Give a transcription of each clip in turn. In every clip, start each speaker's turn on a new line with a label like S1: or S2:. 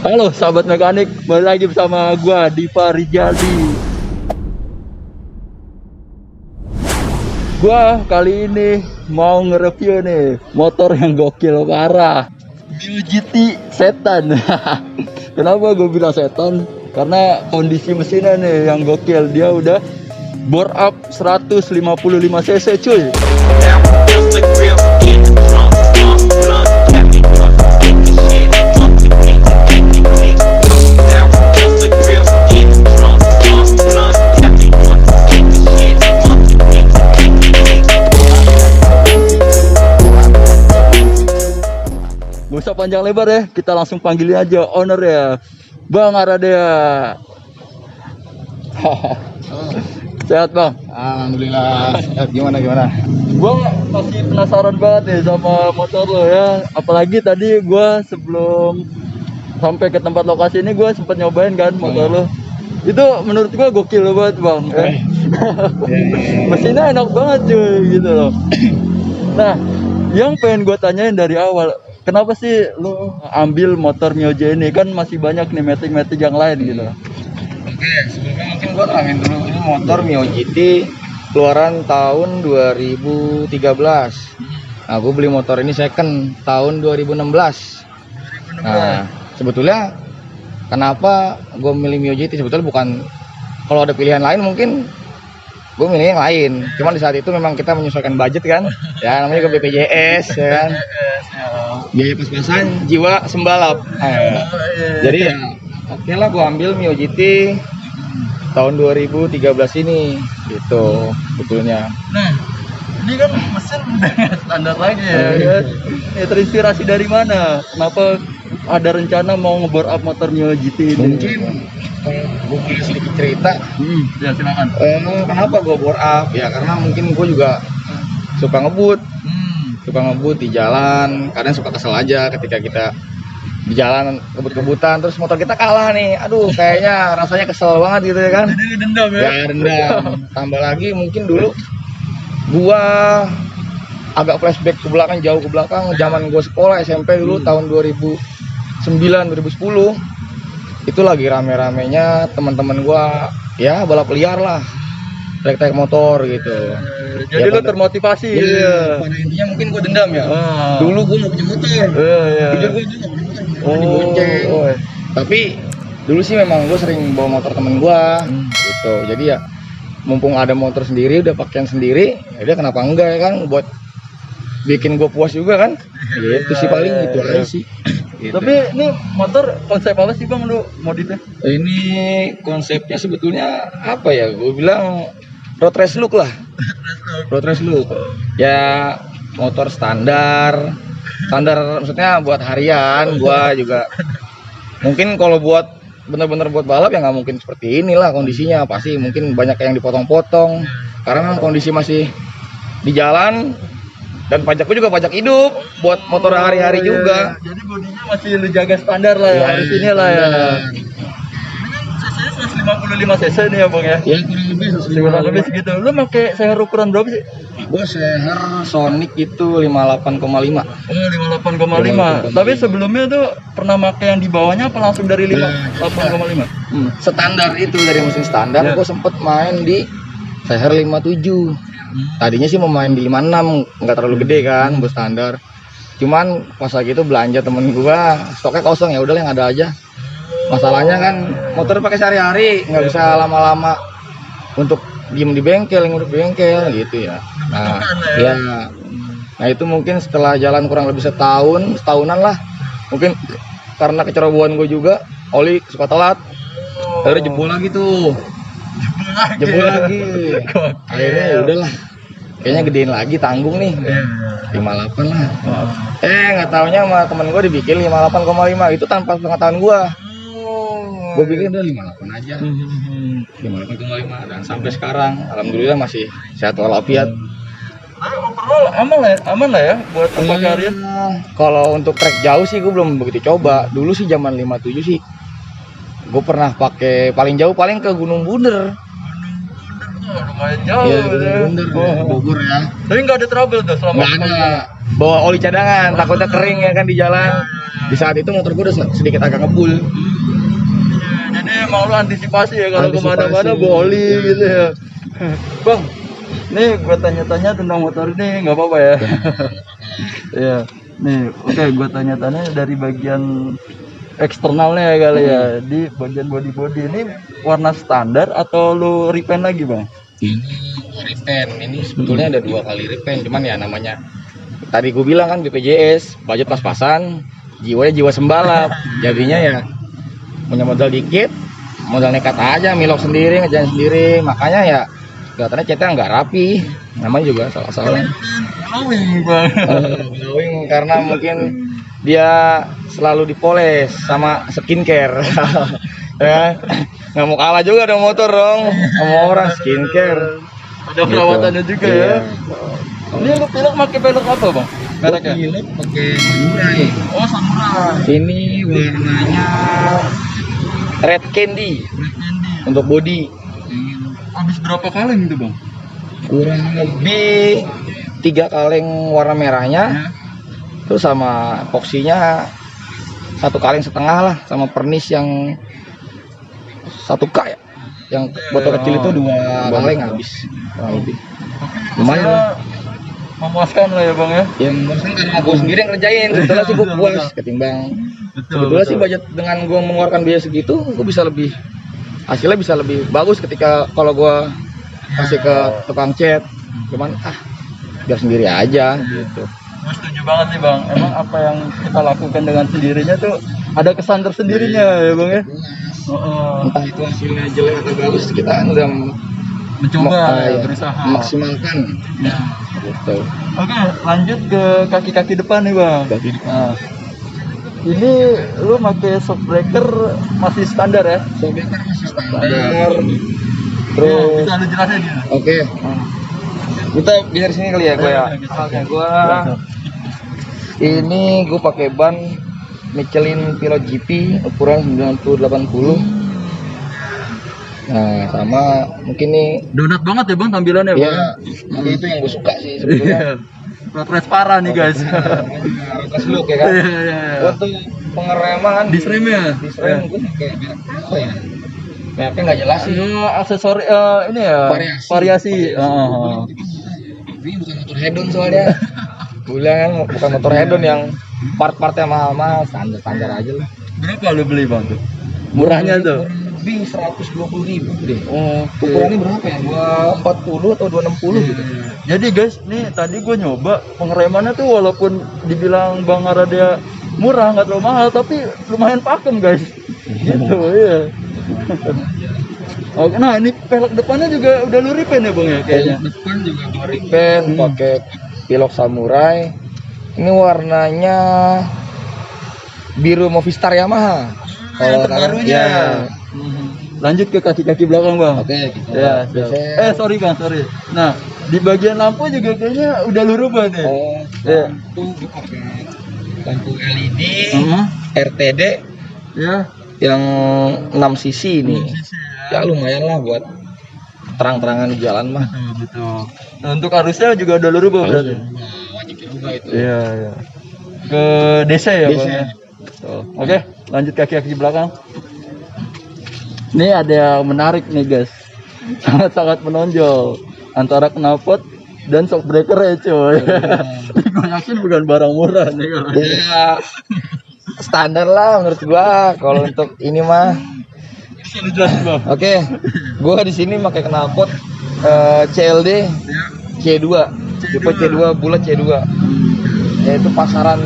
S1: Halo sahabat mekanik, balik lagi bersama gua Dipa Rizaldi. Gua kali ini mau nge-review nih motor yang gokil parah, Mio GT Setan. Kenapa gue bilang setan? Karena kondisi mesinnya nih yang gokil, dia udah bore up 155 cc cuy. Gak usah panjang lebar ya, kita langsung panggilin aja owner ya, Bang Aradea. Sehat Bang?
S2: Alhamdulillah. Gimana?
S1: Gua masih penasaran banget nih sama motor lo ya. Apalagi tadi gua sebelum sampai ke tempat lokasi ini gua sempet nyobain kan motor lo. Itu menurut gua gokil banget Bang. Mesinnya enak banget cuy gitu loh. Nah, yang pengen gua tanyain dari awal, kenapa sih lu ambil motor Mio J ini? Kan masih banyak nih metik-metik yang lain gitu.
S2: Oke, sebelumnya mungkin gua terangin dulu, ini motor Mio GT keluaran tahun 2013. Nah, gua beli motor ini second tahun 2016. Nah, sebetulnya kenapa gua milih Mio GT? Sebetulnya bukan, kalau ada pilihan lain mungkin gue milih yang lain. Cuman di saat itu memang kita menyesuaikan budget kan, ya namanya juga BPJS ya kan, biaya pas-pasan jiwa sembalap. Jadi ya oke lah, gue ambil Mio GT tahun 2013 ini gitu sebetulnya.
S1: Nah, ini kan mesin standar lagi ya kan? Terinspirasi dari mana? Kenapa ada rencana mau ngebore up motor Mio GT ini?
S2: Mungkin gue boleh sedikit cerita.
S1: Ya silakan.
S2: Kenapa gue bore up? Ya karena mungkin gue juga suka ngebut, di jalan. Kadang suka kesel aja ketika kita di jalan kebut-kebutan, terus motor kita kalah nih. Aduh, kayaknya rasanya kesel banget gitu ya kan.
S1: Jadi dendam ya?
S2: Ya dendam. Tambah lagi mungkin dulu gua agak flashback ke belakang, jauh ke belakang, zaman gua sekolah SMP dulu tahun 2009 2010. Itu lagi rame-ramenya teman-teman gua ya balap liar lah, trek-trek motor gitu.
S1: Jadi
S2: Ya,
S1: lu termotivasi.
S2: Iya. Pada intinya mungkin gua dendam ya. Dulu gua nggak punya motor.
S1: Iya.
S2: Jujur gua dulu nggak punya motor, pernah dibonceng. Tapi dulu sih memang gua sering bawa motor temen gua gitu. Jadi ya mumpung ada motor sendiri, udah pakaian sendiri, ya udah kenapa enggak ya kan, buat bikin gua puas juga kan. Gitu sih paling gitu aja sih. Gitu.
S1: Tapi ini motor konsep apa sih Bang lu modifnya?
S2: Ini konsepnya sebetulnya apa ya? Gue bilang road race look lah. Road race look. Ya motor standar maksudnya buat harian. Gua juga mungkin kalau buat bener-bener buat balap ya nggak mungkin seperti inilah kondisinya. Pasti mungkin banyak yang dipotong-potong karena kondisi masih di jalan. Dan pajakku juga pajak hidup buat motor hari-hari juga.
S1: Jadi bodinya masih lu jaga standar lah ya, harus ini lah ya. Ini kan cc 155 cc nih ya Bang ya?
S2: Ya kurang lebih
S1: segitu. Lu pakai seher ukuran berapa sih?
S2: Gue seher Sonic itu 58,5.
S1: Oh 58,5. Tapi sebelumnya tuh pernah pakai yang di bawahnya apa langsung dari 58,5?
S2: Standar itu dari mesin standar. Gue sempet main di seher 57. Tadinya sih mau main di 56, nggak terlalu gede kan buat standar. Cuman pas lagi itu belanja temen gua, stoknya kosong, ya udah yang ada aja. Masalahnya kan motor pakai sehari-hari, nggak bisa lama-lama untuk diem di bengkel, ngurus bengkel gitu ya. Nah itu mungkin setelah jalan kurang lebih setahunan lah. Mungkin karena kecerobohan gue juga, oli suka telat, akhirnya jebol lagi tuh. Jebol lagi. Akhirnya ya udahlah, kayaknya gedein lagi, tanggung nih 58 lah. Nggak taunya sama temen gue dibikin 58,5 itu tanpa pengetahuan gue. Gue bikin udah 58 aja, 58,5 dan sampai sekarang alhamdulillah masih sehat walafiat.
S1: Overall aman lah ya buat harian.
S2: Kalau untuk trek jauh sih gue belum begitu coba. Dulu sih zaman 57 sih gue pernah pakai, paling jauh paling ke Gunung Bunder.
S1: Lumayan jauh
S2: ya. Bogor ya.
S1: Tapi nggak ada trouble tuh selama
S2: nggak ada. bawa oli cadangan, takutnya kering ya kan di jalan. Di saat itu motor gue udah sedikit agak ngebul.
S1: Jadi emang lu antisipasi ya kalau
S2: Antisipasi.
S1: kemana-mana bawa oli gitu ya. Bang, nih gue tanya-tanya tentang motor ini nggak apa-apa ya? Iya. Nih, oke, gue tanya-tanya dari bagian eksternalnya ya kali ya. Di bagian body ini warna standar atau lu repaint lagi bang?
S2: Ini repaint, ini sebetulnya ada 2 kali repaint, cuman ya namanya tadi gue bilang kan BPJS, budget pas-pasan, jiwanya jiwa sembalap, jadinya ya punya modal dikit, modal nekat aja, milok sendiri, ngejalan sendiri, makanya ya kelihatannya catnya nggak rapi, namanya juga salah-salah.
S1: Glowing bang.
S2: Glowing karena mungkin dia selalu dipoles sama skincare. Ya, nggak mau kalah juga dong motor dong, sama orang skincare.
S1: Ada perawatannya juga ya. Ini lu pelek pakai pelek apa bang? Mereknya?
S2: Pilih pakai samurai.
S1: Oh samurai.
S2: Ini warnanya red candy untuk body.
S1: Habis berapa kaleng itu bang?
S2: Kurang lebih 3 kaleng warna merahnya, terus sama epoksinya 1,5 kaleng lah, sama pernis yang 1K ya. Yang botol kecil itu 2 kaleng habis. Kurang lebih. Lumayan lah.
S1: Memuaskan lah ya bang ya.
S2: Yang memuaskan karena gue sendiri yang ngerjain, sebetulnya sih gue puas ketimbang sebetulnya sih budget dengan gue mengeluarkan biaya segitu, gue bisa lebih hasilnya bisa lebih bagus ketika kalau gue kasih ke tukang cat. Cuman biar sendiri aja gitu.
S1: Gue setuju banget sih bang. Emang apa yang kita lakukan dengan sendirinya tuh ada kesan tersendirinya ya bang ya.
S2: Entah itu hasilnya jelek atau bagus, kita kan udah
S1: Mencoba berusaha
S2: memaksimalkan.
S1: Ya.
S2: Gitu.
S1: Oke, lanjut ke kaki-kaki depan nih bang.
S2: Kaki depan.
S1: Nah, ini lu pakai shock breaker masih standar ya?
S2: Sobekan masih standar.
S1: Terus
S2: Terus
S1: bisa lu jelasin ya?
S2: oke. Kita biar sini kali ya gue ya. Oke, gue ini gue pakai ban Michelin Pilot GP ukuran 90-80. Nah, sama mungkin nih
S1: Donat banget ya bang tampilannya bang.
S2: ya, tapi itu yang gue suka sih sebetulnya.
S1: Progres parah nih guys.
S2: Rokas look ya kan. Untuk pengereman
S1: Disremnya.
S2: disrem gue pakai merek apa ya? Mereknya nggak jelas sih.
S1: Aksesori ini ya variasi.
S2: Ini bukan motor hedon soalnya. Gue bilang bukan motor hedon yang part-partnya mahal-mahal, standar-standar aja lah.
S1: Berapa lu beli bang tuh? Murahnya tuh?
S2: Lebih 120.000 deh.
S1: Oh,
S2: Ukurannya berapa ya? 240 atau 260 gitu.
S1: Jadi guys, nih tadi gue nyoba pengeremannya tuh walaupun dibilang Bang Aradia murah nggak terlalu mahal, tapi lumayan pakem guys. Gitu ya. Oke, nah ini pelek depannya juga udah lu repaint ya bang ya kayaknya.
S2: Depan juga gue repaint pakai pilok samurai. Ini warnanya biru Movistar Yamaha.
S1: Yang terbarunya. Lanjut ke kaki-kaki belakang bang.
S2: Oke, gitu.
S1: Ya, siap. Sorry bang, sorry. Nah, di bagian lampu juga kayaknya udah lu rubah nih. Ya.
S2: Lampu gue pakai lampu LED RTD
S1: Ya.
S2: yang 6 cc ini. Ya lumayan lah buat terang-terangan di jalan mah.
S1: Betul. Nah, untuk arusnya juga udah lu rubah berarti.
S2: Wajib dirubah itu.
S1: Iya, iya. Ke DC ya
S2: DC.
S1: bang. Ya? Tuh. Oke, lanjut kaki-kaki belakang. Ini ada yang menarik nih guys, sangat-sangat menonjol antara knalpot dan shock breaker ya coy. Gue yakin bukan barang murah nih kalau.
S2: Ya standar lah menurut gua kalau untuk ini mah.
S1: Bisa dijelasin bang?
S2: Oke, gua di sini pakai knalpot CLD C2, tipe C2 bulat C2. Yaitu pasaran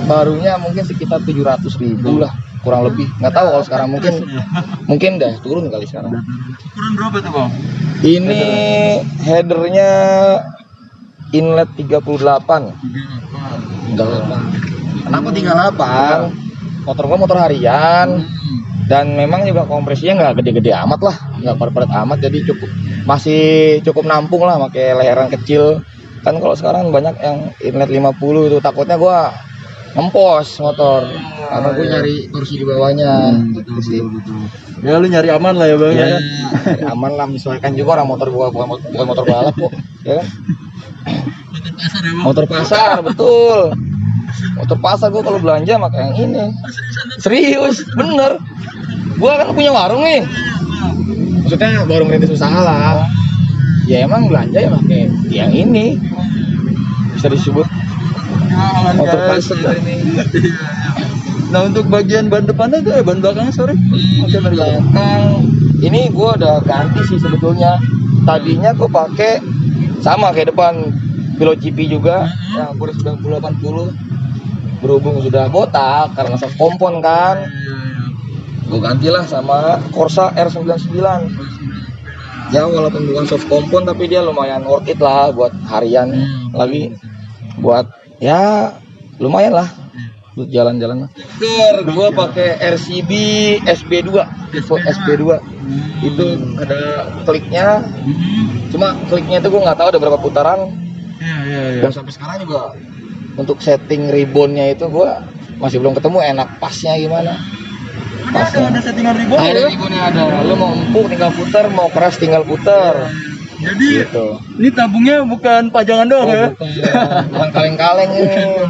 S2: barunya mungkin sekitar 700.000 lah, kurang lebih. Nggak tahu kalau sekarang mungkin udah turun kali sekarang.
S1: Turun berapa tuh bang?
S2: Ini headernya inlet 38. Enggak apa. Kenapa 38? Motor gua motor harian. Dan memang juga kompresinya nggak gede-gede amat lah, nggak padat-padat amat, jadi masih cukup nampung lah pakai leheran kecil. Kan kalau sekarang banyak yang inlet 50 itu, takutnya gua ngempos motor karena gue nyari kursi di bawahnya.
S1: Betul. Ya lu nyari aman lah ya bang ya.
S2: Aman lah, menyesuaikan juga orang motor bukan motor balap kok, ya kan?
S1: pasar ya bang?
S2: Motor pasar, betul. Motor pasar gue kalau belanja pakai yang ini. Serius, bener. Gue kan punya warung nih. Maksudnya warung rintis usaha lah. Ya emang belanja ya pakai yang ini. Bisa disebut motor pasar ini.
S1: Nah untuk bagian ban depannya tuh ban belakangnya sorry.
S2: Oke, belakang ini gue udah ganti sih sebetulnya. Tadinya gue pakai sama kayak depan Pilot GP juga yang udah 90-80. Berhubung sudah botak karena soft kompon kan, gue gantilah sama Corsa R99. Ya walaupun bukan soft kompon tapi dia lumayan worth it lah buat harian lagi, buat ya lumayan lah buat jalan-jalan. Gue pakai RCB SB2, SB2 itu ada kliknya, cuma kliknya itu gue nggak tahu ada berapa putaran. Dan sampai sekarang juga untuk setting ribbonnya itu gue masih belum ketemu enak pasnya gimana.
S1: Ada settingan ribbon
S2: Ada
S1: ya?
S2: ribbonnya ada. Lo mau empuk tinggal putar, mau keras tinggal putar.
S1: Jadi
S2: Gitu.
S1: ini tabungnya bukan pajangan doang ya?
S2: Bukan kaleng-kaleng ini.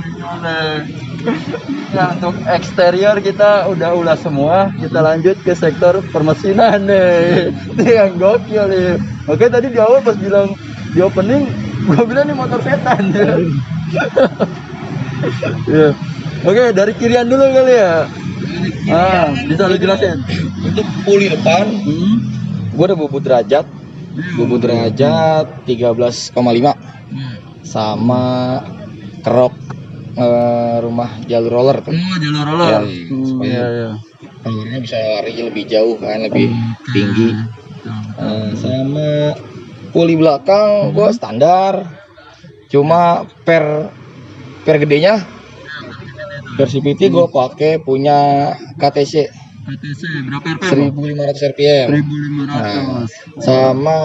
S1: Nah untuk eksterior kita udah ulas semua. Kita lanjut ke sektor permesinan nih. Ini yang gokil nih. Oke tadi di awal pas bilang di opening, gua bilang ini motor setan ya. Ya. Oke dari kirian dulu kali ya. Bisa lu jelasin?
S2: Untuk puli depan, gue ada bubut derajat. Bubut derajat 13,5 sama kerok rumah jalur roller tuh.
S1: Jalur roller.
S2: Ya, supaya rollernya bisa lari lebih jauh kan, lebih tinggi. Sama puli belakang gue standar, cuma per gedenya versi PT gue pakai punya KTC
S1: berapa RPM?
S2: 1500 RPM.
S1: 1500.
S2: Nah, sama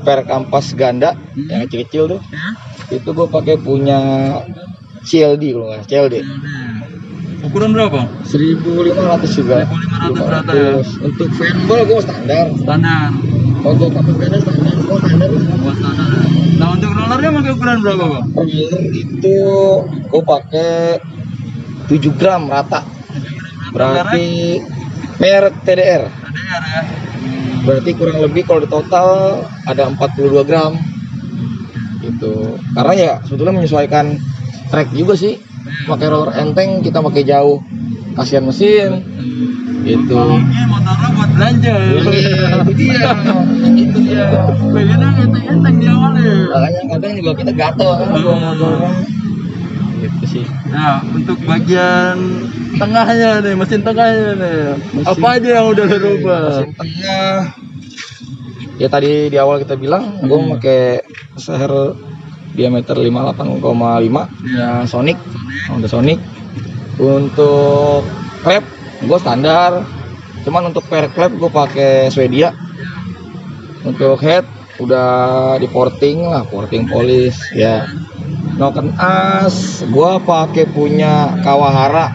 S2: per kampas ganda yang kecil-kecil tuh. Itu gue pakai punya CLD kalau nggak CLD.
S1: Ukuran berapa?
S2: 1500 juga.
S1: 1500 rata ya.
S2: Untuk fanball gue standar.
S1: Standar.
S2: Untuk kampas ganda standar, gue standar lah.
S1: Standar. Nah untuk rollernya pakai ukuran berapa bang?
S2: Roller itu gue pakai 7 gram rata. Berarti merek TDR.
S1: TDR ya.
S2: Berarti kurang lebih kalau di total ada 42 gram. Gitu. Karena ya sebetulnya menyesuaikan track juga sih. Pakai roller enteng kita pakai jauh. Kasihan mesin. Gitu.
S1: Apalagi motornya buat belanja.
S2: Itu dia. Itu dia.
S1: Pengennya enteng-enteng di awal ya.
S2: Makanya kadang juga kita gatel kan bawa motornya. Gitu sih.
S1: Nah untuk bagian tengahnya nih, mesin tengahnya nih. Apa aja yang udah lo rubah?
S2: Mesin tengah. Ya tadi di awal kita bilang gue pakai seher diameter 58,5 ya Sonic. Honda Sonic. Untuk klep gue standar. Cuman untuk per klep gue pakai Swedia. Untuk head udah di porting lah, porting polish ya. Noken as gua pakai punya Kawahara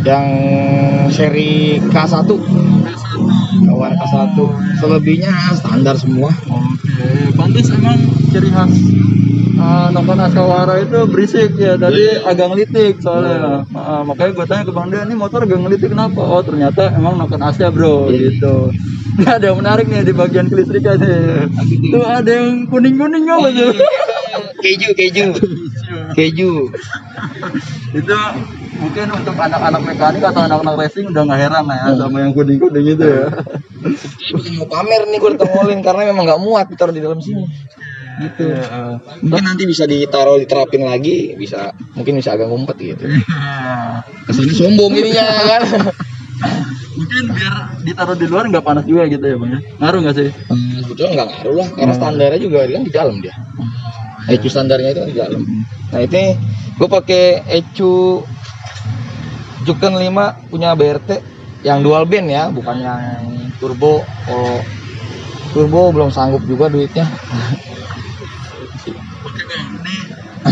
S2: yang seri K1. Kawahara K1. Selebihnya standar semua.
S1: Oke, pantas emang ciri khas Noken as Kawahara itu berisik ya. Tadi agak ngelitik soalnya. Makanya gue tanya ke Bang Dia, ini motor agak ngelitik kenapa? Oh ternyata emang Noken Asnya bro gitu. Ini ada yang menarik nih di bagian kelistrikan nih. Tuh ada yang kuning-kuning apa tuh?
S2: Keju.
S1: Itu mungkin untuk anak-anak mekanik atau anak-anak racing udah nggak heran lah ya sama yang kuning-kuning itu ya.
S2: Dia bukan mau pamer nih gue ditongolin karena memang nggak muat ditaruh di dalam sini. Gitu. Mungkin nanti bisa diterapin lagi, mungkin bisa agak ngumpet gitu. Kesini sombong ininya kan.
S1: Mungkin biar ditaruh di luar nggak panas juga gitu ya bang ya. Ngaruh nggak sih?
S2: Sebetulnya nggak ngaruh lah karena standarnya juga kan di dalam dia. ECU standarnya itu kan di dalam. Nah ini gue pakai ECU Juken 5 punya BRT yang dual band ya, bukan yang turbo. Kalau turbo belum sanggup juga duitnya.
S1: Oke bang, ini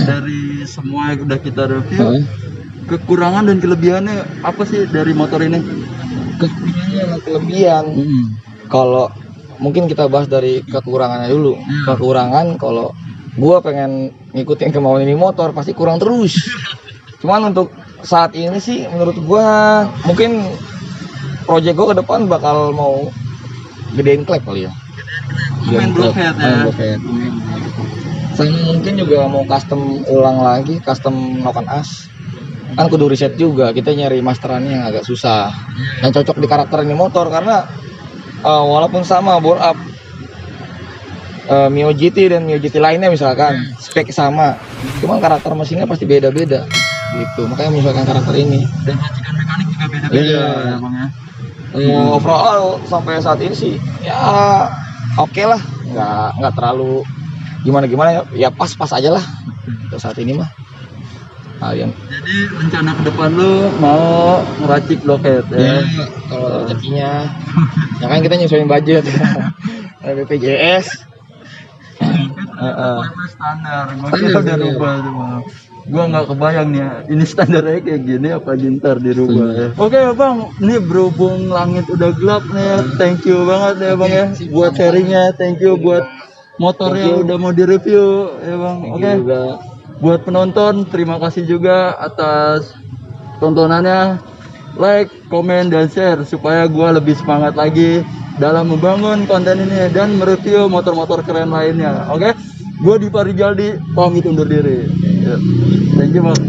S1: dari semua yang udah kita review, kekurangan dan kelebihannya apa sih dari motor ini?
S2: Kekurangannya sama kelebihan. Kalau mungkin kita bahas dari kekurangannya dulu. Kekurangan kalau gua pengen ngikutin kemauan ini motor pasti kurang terus. Cuman untuk saat ini sih menurut gua mungkin project gua ke depan bakal mau gedein klep kali ya.
S1: Main blockhead ya.
S2: Main blockhead. Sama mungkin juga mau custom ulang lagi, custom noken as. Kan kudu riset juga, kita nyari masterannya yang agak susah. Yang cocok di karakter ini motor karena walaupun sama bore up Mio GT dan Mio GT lainnya misalkan spek sama, cuman karakter mesinnya pasti beda-beda gitu. Makanya misalkan karakter ini
S1: Dan racikan mekanik juga beda-beda ya bang ya.
S2: overall sampai saat ini sih ya oke lah, nggak terlalu gimana ya, pas-pas aja lah untuk saat ini mah. Yang
S1: Jadi rencana ke depan lu mau ngeracik blockhead ya?
S2: kalau rezekinya ya kan kita nyesuaiin budget. BPJS
S1: Standar, gua kira udah rubah tuh bang. Gua nggak kebayang nih, ini standarnya kayak gini apa ntar dirubah ya. Oke bang, ini berhubung langit udah gelap nih, thank you banget ya bang ya, buat sharingnya, thank you buat motornya udah mau direview ya bang. Oke, buat penonton terima kasih juga atas tontonannya. Like, komen, dan share supaya gua lebih semangat lagi dalam membangun konten ini dan mereview motor-motor keren lainnya. Oke, gue Dipa Rijaldi pamit undur diri. Ya. Thank you bang.